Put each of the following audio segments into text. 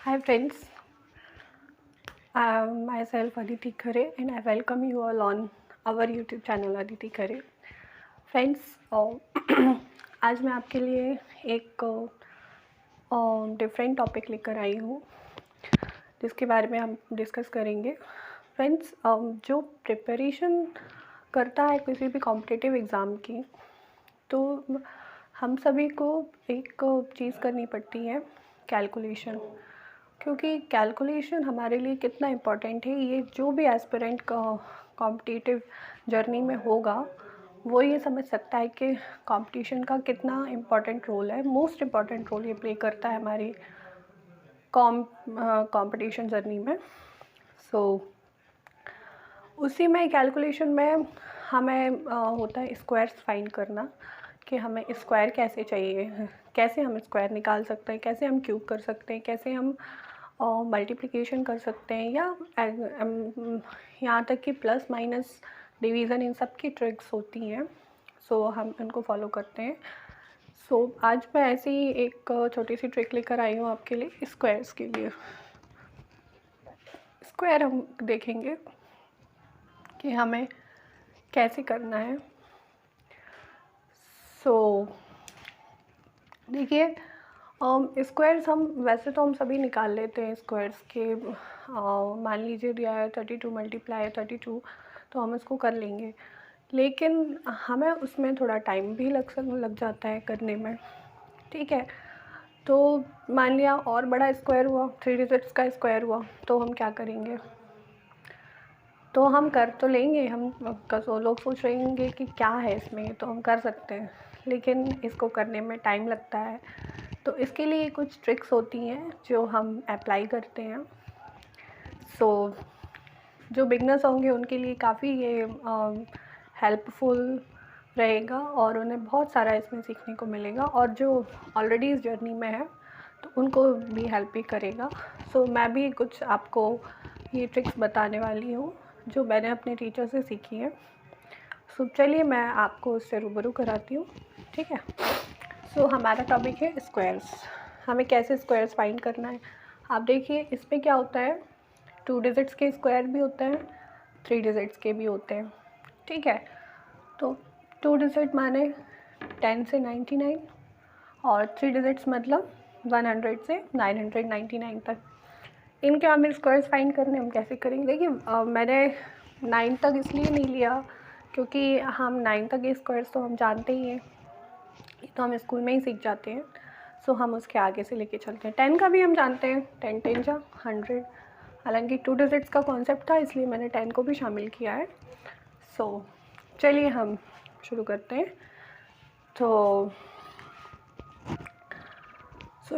Hi friends, I am myself Aditi Khare and I welcome you all on our YouTube channel Aditi Khare. Friends, आज मैं आपके लिए एक different topic लेकर आई हूँ जिसके बारे में हम डिस्कस करेंगे. फ्रेंड्स, जो प्रिपरेशन करता है किसी भी कॉम्पिटिटिव एग्ज़ाम की, तो हम सभी को एक चीज़ करनी पड़ती है, कैलकुलेशन. क्योंकि कैलकुलेशन हमारे लिए कितना इम्पोर्टेंट है, ये जो भी एस्पिरेंट का कॉम्पिटिटिव जर्नी में होगा वो ये समझ सकता है कि कंपटीशन का कितना इम्पोर्टेंट रोल है. मोस्ट इम्पॉर्टेंट रोल ये प्ले करता है हमारी कंपटीशन जर्नी में. उसी में कैलकुलेशन में हमें होता है स्क्वायर्स फाइंड करना कि हमें स्क्वायर कैसे चाहिए, कैसे हम स्क्वायर निकाल सकते हैं, कैसे हम क्यूब कर सकते हैं, कैसे हम मल्टीप्लिकेशन कर सकते हैं, या यहाँ तक कि प्लस माइनस डिवीज़न, इन सब की ट्रिक्स होती हैं. हम इनको फॉलो करते हैं. आज मैं ऐसे ही एक छोटी सी ट्रिक लेकर आई हूँ आपके लिए स्क्वायर्स के लिए. स्क्वायर हम देखेंगे कि हमें कैसे करना है. देखिए, स्क्वायर्स वैसे तो हम सभी निकाल लेते हैं स्क्वायर्स के. मान लीजिए दिया है 32 मल्टीप्लाई 32, तो हम इसको कर लेंगे, लेकिन हमें उसमें थोड़ा टाइम भी लग जाता है करने में. ठीक है, तो मान लिया और बड़ा स्क्वायर हुआ, 3 डिजिट्स का स्क्वायर हुआ, तो हम क्या करेंगे? तो हम कर तो लेंगे, लोग सोच रहेंगे कि क्या है इसमें, तो हम कर सकते हैं, लेकिन इसको करने में टाइम लगता है. तो इसके लिए कुछ ट्रिक्स होती हैं जो हम अप्लाई करते हैं. जो बिगनर्स होंगे उनके लिए काफ़ी ये हेल्पफुल रहेगा और उन्हें बहुत सारा इसमें सीखने को मिलेगा, और जो ऑलरेडी इस जर्नी में है तो उनको भी हेल्प भी करेगा. मैं भी कुछ आपको ये ट्रिक्स बताने वाली हूँ जो मैंने अपने टीचर से सीखी है. चलिए मैं आपको उससे रूबरू कराती हूँ. ठीक है, हमारा टॉपिक है स्क्वायर्स. हमें कैसे स्क्वायर्स फाइंड करना है. आप देखिए, इसमें क्या होता है, 2 डिजिट्स के स्क्वायर भी होते हैं, 3 डिजिट्स के भी होते हैं. ठीक है, तो 2 डिजिट माने 10 से 99 और 3 डिजिट्स मतलब 100 से 999 तक. इनके हमें स्क्वायर्स फाइंड करने हम कैसे करेंगे. देखिए, मैंने 9 तक इसलिए नहीं लिया क्योंकि हम 9 तक के स्क्वायर्स तो हम जानते ही हैं, तो हम स्कूल में ही सीख जाते हैं. हम उसके आगे से लेके चलते हैं. 10 का भी हम जानते हैं, 10 10 जा 100. हालांकि 2 डिजिट्स का कॉन्सेप्ट था इसलिए मैंने 10 को भी शामिल किया है. चलिए हम शुरू करते हैं.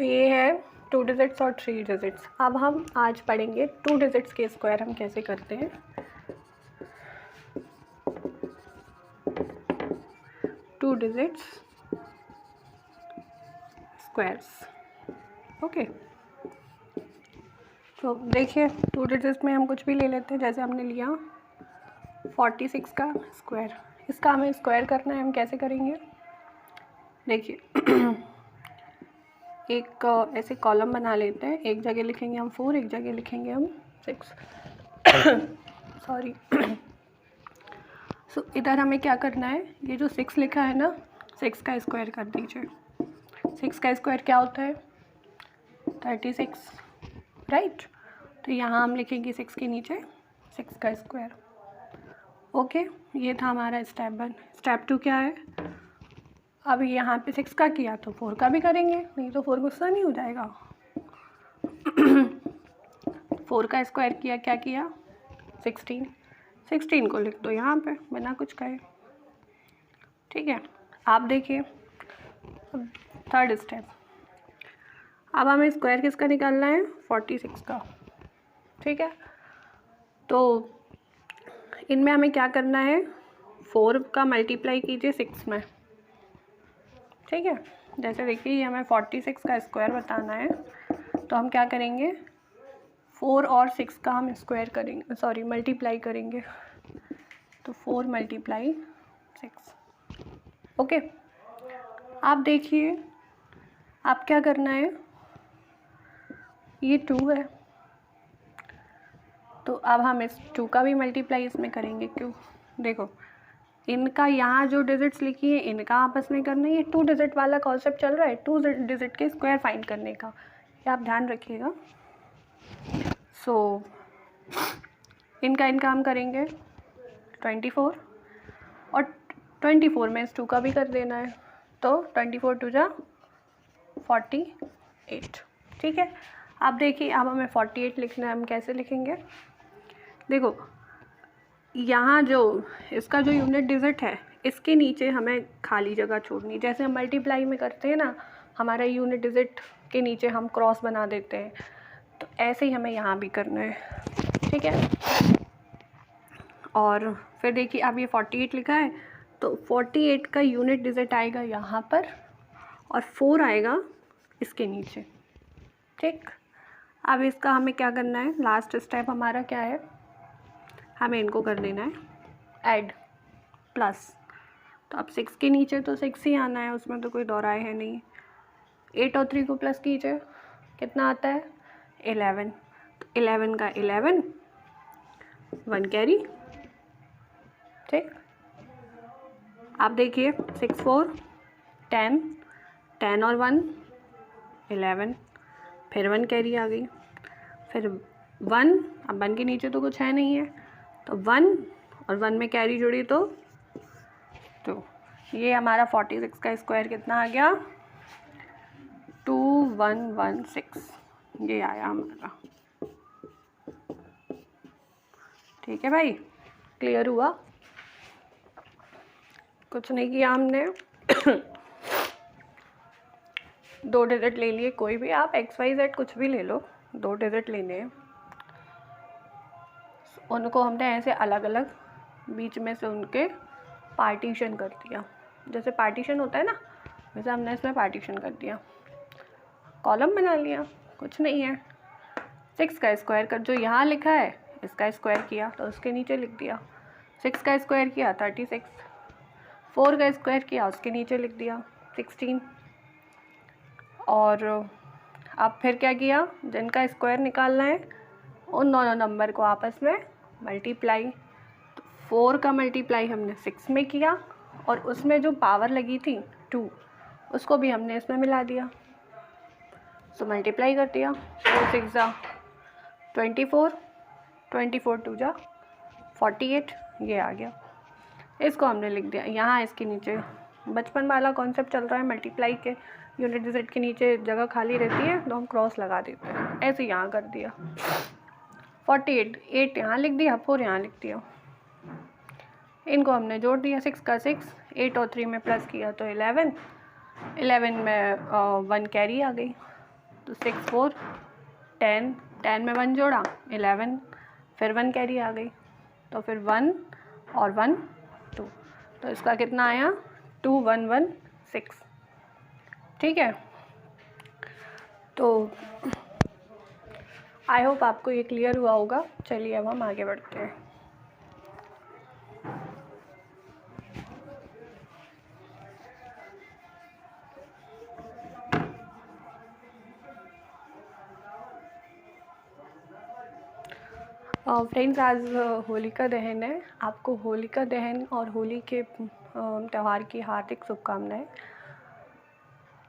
ये है 2 डिजिट्स और 3 डिजिट्स. अब हम आज पढ़ेंगे 2 डिजिट्स के स्क्वायर हम कैसे करते हैं. 2 डिजिट्स स्क्वायर्स. ओके, तो देखिए 2 डिजिट्स में हम कुछ भी ले लेते हैं. जैसे हमने लिया 46 का स्क्वायर, इसका हमें स्क्वायर करना है. हम कैसे करेंगे, देखिए एक ऐसे कॉलम बना लेते हैं. एक जगह लिखेंगे हम 4, एक जगह लिखेंगे हम 6. सॉरी. इधर हमें क्या करना है, ये जो 6 लिखा है ना, 6 का स्क्वायर कर दीजिए. 6 का स्क्वायर क्या होता है, 36, राइट. तो यहाँ हम लिखेंगे 6 के नीचे 6 का स्क्वायर. ओके, ये था हमारा स्टेप 1. स्टेप 2 क्या है, अब यहाँ पे 6 का किया तो 4 का भी करेंगे, नहीं तो 4 गुस्सा नहीं हो जाएगा. 4 का स्क्वायर किया, क्या किया, 16 को लिख दो यहाँ पे बिना कुछ कहे. ठीक है, आप देखिए थर्ड स्टेप. अब हमें स्क्वायर किसका निकालना है, 46 का. ठीक है, तो इनमें हमें क्या करना है, 4 का मल्टीप्लाई कीजिए 6 में. ठीक है, जैसे देखिए हमें 46 का स्क्वायर बताना है, तो हम क्या करेंगे, 4 और 6 का हम स्क्वायर करेंगे, सॉरी मल्टीप्लाई करेंगे. तो 4 मल्टीप्लाई 6. ओके, आप देखिए आप क्या करना है, ये 2 है, तो अब हम इस 2 का भी मल्टीप्लाई इसमें करेंगे। क्यों? देखो इनका यहाँ जो डिजिट्स लिखी है इनका आपस में करना है। ये 2 डिजिट वाला कॉन्सेप्ट चल रहा है, 2 डिजिट के स्क्वायर फाइंड करने का, ये आप ध्यान रखिएगा। सो इनका हम करेंगे 24 और 24 में इस 2 का भी कर देना है, तो 24 2 जा 48। ठीक है, अब देखिए अब हमें 48 लिखना है। हम कैसे लिखेंगे? देखो यहाँ जो इसका जो यूनिट डिजिट है इसके नीचे हमें खाली जगह छोड़नी, जैसे हम मल्टीप्लाई में करते हैं ना, हमारा यूनिट डिजिट के नीचे हम क्रॉस बना देते हैं, तो ऐसे ही हमें यहाँ भी करना है। ठीक है, और फिर देखिए अब ये 48 लिखा है, तो 48 का यूनिट डिजिट आएगा यहाँ पर और 4 आएगा इसके नीचे। ठीक, अब इसका हमें क्या करना है? लास्ट स्टेप हमारा क्या है? हमें इनको कर देना है ऐड प्लस। तो अब 6 के नीचे तो 6 ही आना है, उसमें तो कोई दोहराए है नहीं। 8 और 3 को प्लस कीजिए, कितना आता है? 11। तो 11 का 11, 1 कैरी। ठीक, आप देखिए 6 4 10, 10 और 1 11, फिर 1 कैरी आ गई, फिर 1, अब 1 के नीचे तो कुछ है नहीं है, तो 1 और 1 में कैरी जुड़ी, तो ये हमारा 46 का स्क्वायर कितना आ गया? 2116, ये आया हमारा। ठीक है भाई, क्लियर हुआ? कुछ नहीं किया हमने। 2 डिजिट ले लिए, कोई भी आप XYZ कुछ भी ले लो, 2 डिजिट लेने हैं, उनको हमने ऐसे अलग अलग बीच में से उनके पार्टीशन कर दिया। जैसे पार्टीशन होता है ना, वैसे हमने इसमें पार्टीशन कर दिया, कॉलम बना लिया, कुछ नहीं है। 6 का स्क्वायर कर, जो यहाँ लिखा है इसका स्क्वायर किया तो उसके नीचे लिख दिया। 6 का स्क्वायर किया 36, 4 का स्क्वायर किया उसके नीचे लिख दिया 16। और अब फिर क्या किया? जिनका स्क्वायर निकालना है उन दोनों नंबर को आपस में मल्टीप्लाई। तो 4 का मल्टीप्लाई हमने 6 में किया और उसमें जो पावर लगी थी 2 उसको भी हमने इसमें मिला दिया, तो मल्टीप्लाई कर दिया। 4 6 जा 24, 24 2 जा 48, ये आ गया। इसको हमने लिख दिया यहाँ। इसके नीचे बचपन वाला कॉन्सेप्ट चल रहा है, मल्टीप्लाई के यूनिट डिजिट के नीचे जगह खाली रहती है तो हम क्रॉस लगा देते हैं, ऐसे यहाँ कर दिया। 48, 8 यहाँ लिख दिया, 4 यहाँ लिख दिया, इनको हमने जोड़ दिया। 6 का 6, 8 और 3 में प्लस किया तो 11, 11 में 1 कैरी आ गई, तो 6 4 10, 10 में 1 जोड़ा 11, फिर 1 कैरी आ गई, तो फिर 1 और 1 2, तो इसका कितना आया? 2116। ठीक है, तो आई होप आपको ये क्लियर हुआ होगा। चलिए अब हम आगे बढ़ते हैं। फ्रेंड्स, आज होलिका दहन है। आपको होलिका दहन और होली के त्यौहार की हार्दिक शुभकामनाएं।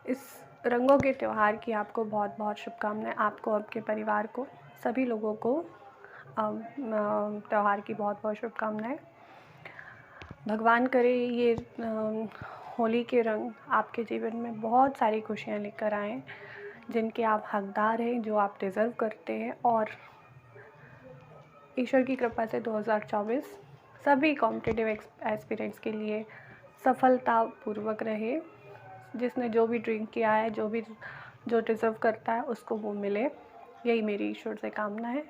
इस रंगों के त्यौहार की आपको बहुत बहुत शुभकामनाएं। आपको, आपके परिवार को, सभी लोगों को त्यौहार की बहुत बहुत शुभकामनाएं। भगवान करे ये होली के रंग आपके जीवन में बहुत सारी खुशियां लेकर आएँ, जिनके आप हकदार हैं, जो आप डिज़र्व करते हैं। और ईश्वर की कृपा से 2024 सभी कॉम्पिटिटिव एस्पिरेंट्स के लिए सफलतापूर्वक रहे। जिसने जो भी ड्रीम किया है, जो डिज़र्व करता है उसको वो मिले, यही मेरी ईश्वर से कामना है।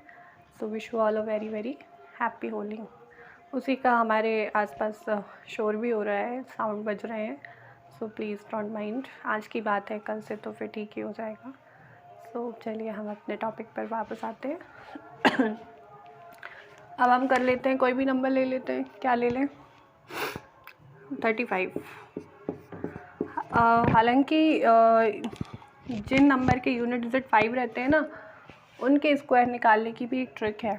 So wish you all a very very happy Holi. उसी का हमारे आसपास शोर भी हो रहा है, साउंड बज रहे हैं, सो प्लीज़ डोंट माइंड। आज की बात है, कल से तो फिर ठीक ही हो जाएगा। सो चलिए हम अपने टॉपिक पर वापस आते हैं। अब हम कर लेते हैं, कोई भी नंबर ले लेते हैं। क्या ले लें? 35। हालांकि जिन नंबर के यूनिट डिजिट 5 रहते हैं ना, उनके स्क्वायर निकालने की भी एक ट्रिक है।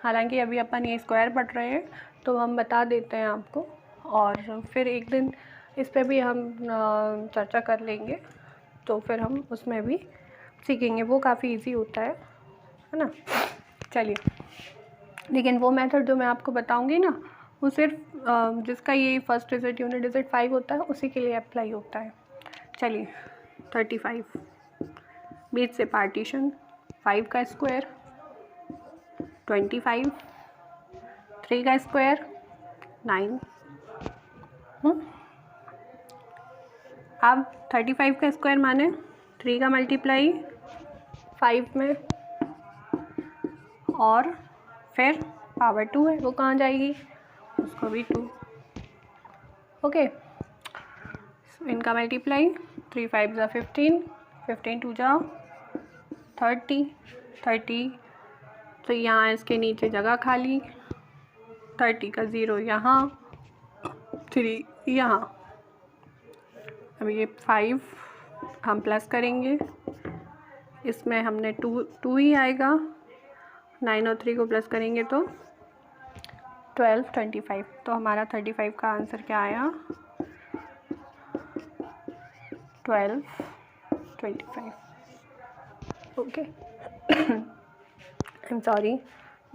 हालांकि अभी अपन ये स्क्वायर पढ़ रहे हैं तो हम बता देते हैं आपको, और फिर एक दिन इस पे भी हम चर्चा कर लेंगे, तो फिर हम उसमें भी सीखेंगे। वो काफ़ी इजी होता है ना। चलिए, लेकिन वो मेथड जो मैं आपको बताऊंगी ना, वो सिर्फ जिसका ये फर्स्ट डिजिट यूनिट डिजिट 5 होता है उसी के लिए अप्लाई होता है। चलिए, 35 बीच से पार्टीशन, 5 का स्क्वायर 25, 3 का स्क्वायर 9। अब 35 का स्क्वायर माने 3 का मल्टीप्लाई 5 में, और फिर पावर 2 है, वो कहाँ जाएगी, उसको भी 2। ओके, इनका मल्टीप्लाई 3 5 जा 15, 15 2 जा 30, 30 तो यहाँ इसके नीचे जगह खाली, 30 का 0 यहाँ, 3 यहाँ। अब ये 5 हम प्लस करेंगे, इसमें हमने 2 ही आएगा, 9 और 3 को प्लस करेंगे तो 12 25। तो हमारा 35 का आंसर क्या आया, 12 25। ओके, आई एम सॉरी,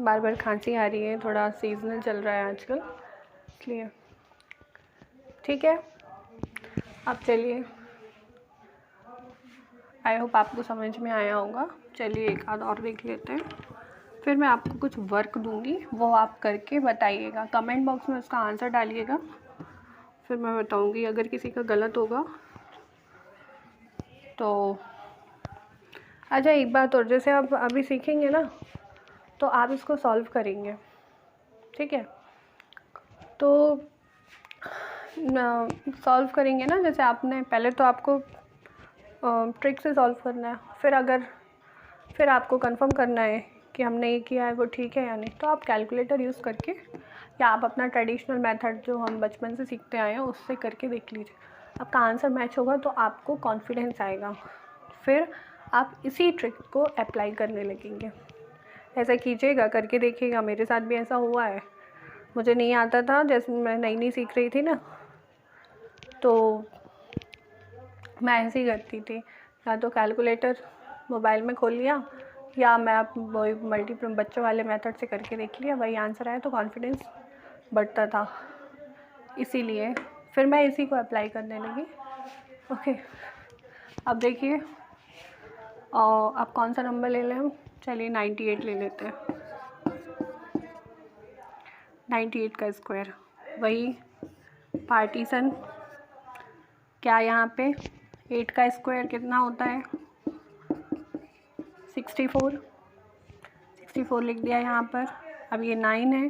बार बार खांसी आ रही है, थोड़ा सीजनल चल रहा है आजकल, इसलिए। ठीक है, अब चलिए, आई होप आपको समझ में आया होगा। चलिए एक आध और देख लेते हैं, फिर मैं आपको कुछ वर्क दूंगी, वो आप करके बताइएगा, कमेंट बॉक्स में उसका आंसर डालिएगा, फिर मैं बताऊंगी। अगर किसी का गलत होगा तो अच्छा, एक बात और, जैसे आप अभी सीखेंगे ना तो आप इसको सॉल्व करेंगे, ठीक है। तो सॉल्व करेंगे ना, जैसे आपने पहले तो आपको ट्रिक से सॉल्व करना है, फिर आपको कंफर्म करना है कि हमने ये किया है वो ठीक है या नहीं, तो आप कैलकुलेटर यूज़ करके, या आप अपना ट्रेडिशनल मेथड जो हम बचपन से सीखते आए हैं उससे करके देख लीजिए। आपका आंसर मैच होगा तो आपको कॉन्फिडेंस आएगा, फिर आप इसी ट्रिक को अप्लाई करने लगेंगे। ऐसा कीजिएगा, करके देखिएगा, मेरे साथ भी ऐसा हुआ है। मुझे नहीं आता था, जैसे मैं नई नई सीख रही थी ना, तो मैं ऐसे ही करती थी, या तो कैलकुलेटर मोबाइल में खोल लिया, या मैं वही मल्टीपल बच्चों वाले मेथड से करके देख लिया, वही आंसर आया, तो कॉन्फिडेंस बढ़ता था। इसीलिए फिर मैं इसी को अप्लाई करने लगी। ओके, अब देखिए, अब कौन सा नंबर ले लें हम, चलिए 98 ले लेते हैं। 98 का स्क्वायर, वही पार्टीशन, क्या यहाँ पे 8 का स्क्वायर कितना होता है, 64 लिख दिया यहाँ पर। अब ये 9 है,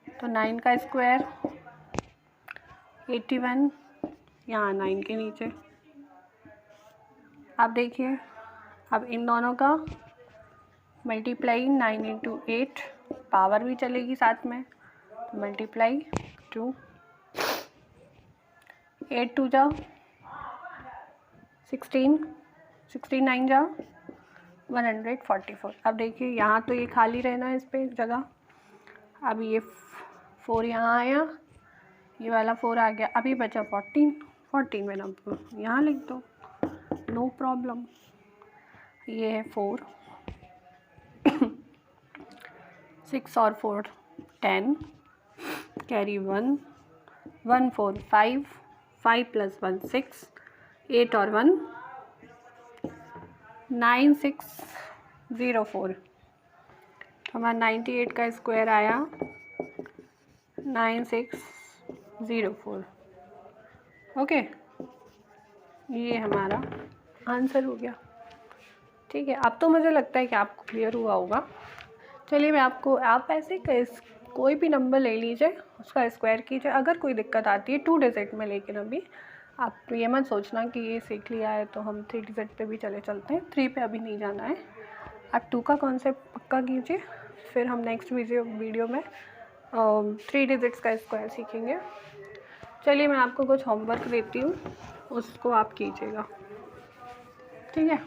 तो 9 का स्क्वायर 81, यहाँ 9 के नीचे। अब देखिए, अब इन दोनों का मल्टीप्लाई 9 इंटू 8, पावर भी चलेगी साथ में, तो मल्टीप्लाई 2, 8 2 जा 16, 16 9 जा 144। अब देखिए, यहाँ तो ये खाली रहना है इस पर जगह। अब ये 4 यहाँ आया, ये वाला 4 आ गया, अभी बचा 14 में नंबर यहाँ लिख दो, नो प्रॉब्लम। ये है 4, 6 और 4 10, कैरी 1, 1 4 5, 5 प्लस 1 6, 8 और 1 9 6 0 4। तो हमारा 98 का स्क्वायर आया 9604। ओके, ये हमारा आंसर हो गया। ठीक है, अब तो मुझे लगता है कि आपको क्लियर हुआ होगा। चलिए, मैं आपको, आप ऐसे कोई भी नंबर ले लीजिए, उसका स्क्वायर कीजिए। अगर कोई दिक्कत आती है 2 डिजिट में, लेकिन अभी आप ये मत सोचना कि ये सीख लिया है तो हम 3 डिजिट पे भी चलते हैं, 3 पे अभी नहीं जाना है। आप 2 का कॉन्सेप्ट पक्का कीजिए, फिर हम नेक्स्ट वीडियो में 3 डिजिट्स का स्क्वायर सीखेंगे। चलिए, मैं आपको कुछ होमवर्क देती हूँ, उसको आप कीजिएगा, ठीक है।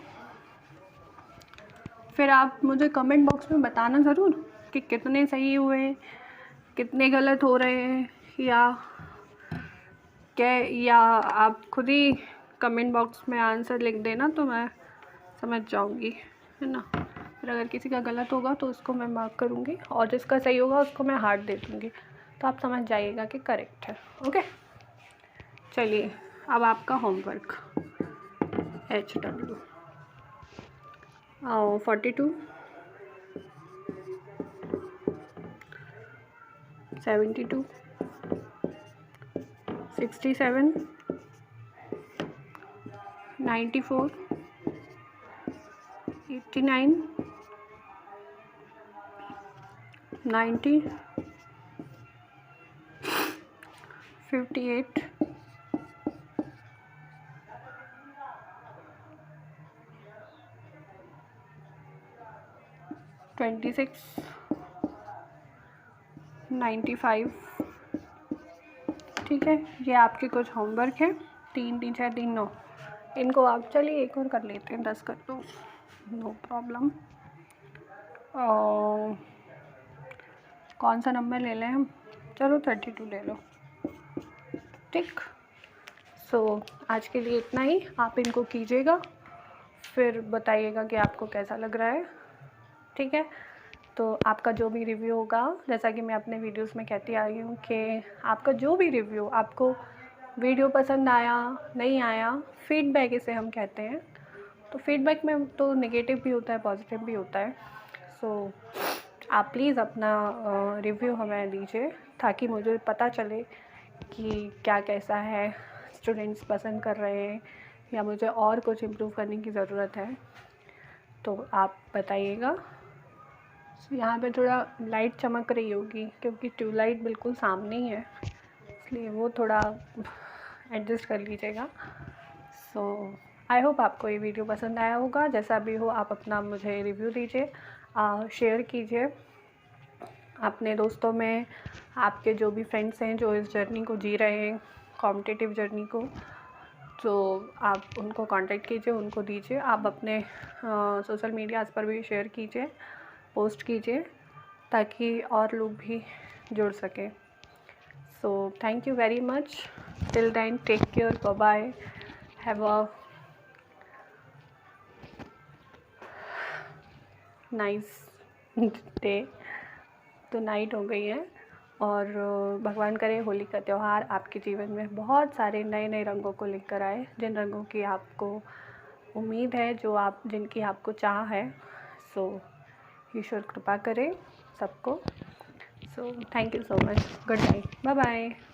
फिर आप मुझे कमेंट बॉक्स में बताना ज़रूर कि कितने सही हुए, कितने गलत हो रहे हैं, या आप खुद ही कमेंट बॉक्स में आंसर लिख देना तो मैं समझ जाऊंगी, है ना। फिर अगर किसी का गलत होगा तो उसको मैं मार्क करूँगी और जिसका सही होगा उसको मैं हार्ट दे दूँगी, तो आप समझ जाइएगा कि करेक्ट है। ओके, चलिए अब आपका होमवर्क HW 42, 72, 67, 94, 89, 90, 58, 26, 95। ठीक है, ये आपके कुछ होमवर्क है, 3 3 6 3 9। इनको आप चलिए एक और कर लेते हैं, 10 कर दो, नो प्रॉब्लम। कौन सा नंबर ले लें हम? चलो 32 ले लो। ठीक, सो आज के लिए इतना ही। आप इनको कीजिएगा, फिर बताइएगा कि आपको कैसा लग रहा है। ठीक है, तो आपका जो भी रिव्यू होगा, जैसा कि मैं अपने वीडियोस में कहती आ रही हूँ कि आपका जो भी रिव्यू, आपको वीडियो पसंद आया नहीं आया, फीडबैक इसे हम कहते हैं। तो फीडबैक में तो नेगेटिव भी होता है, पॉजिटिव भी होता है। सो आप प्लीज़ अपना रिव्यू हमें दीजिए ताकि मुझे पता चले कि क्या कैसा है, स्टूडेंट्स पसंद कर रहे हैं या मुझे और कुछ इम्प्रूव करने की ज़रूरत है, तो आप बताइएगा। यहाँ पे थोड़ा लाइट चमक रही होगी क्योंकि ट्यूबलाइट बिल्कुल सामने ही है, इसलिए वो थोड़ा एडजस्ट कर लीजिएगा। सो आई होप आपको ये वीडियो पसंद आया होगा। जैसा भी हो आप अपना मुझे रिव्यू दीजिए, शेयर कीजिए अपने दोस्तों में, आपके जो भी फ्रेंड्स हैं जो इस जर्नी को जी रहे हैं, कॉम्पिटिटिव जर्नी को, तो आप उनको कांटेक्ट कीजिए, उनको दीजिए। आप अपने सोशल मीडियाज़ पर भी शेयर कीजिए, पोस्ट कीजिए ताकि और लोग भी जुड़ सकें। So thank you very much, till then take care, bye bye, have a nice day. तो नाइट हो गई है और भगवान करे होली का त्यौहार आपके जीवन में बहुत सारे नए नए रंगों को लेकर आए, जिन रंगों की आपको उम्मीद है, जिनकी आपको चाह है। सो ईश्वर कृपा करे सबको। So thank you so much, good night, bye bye.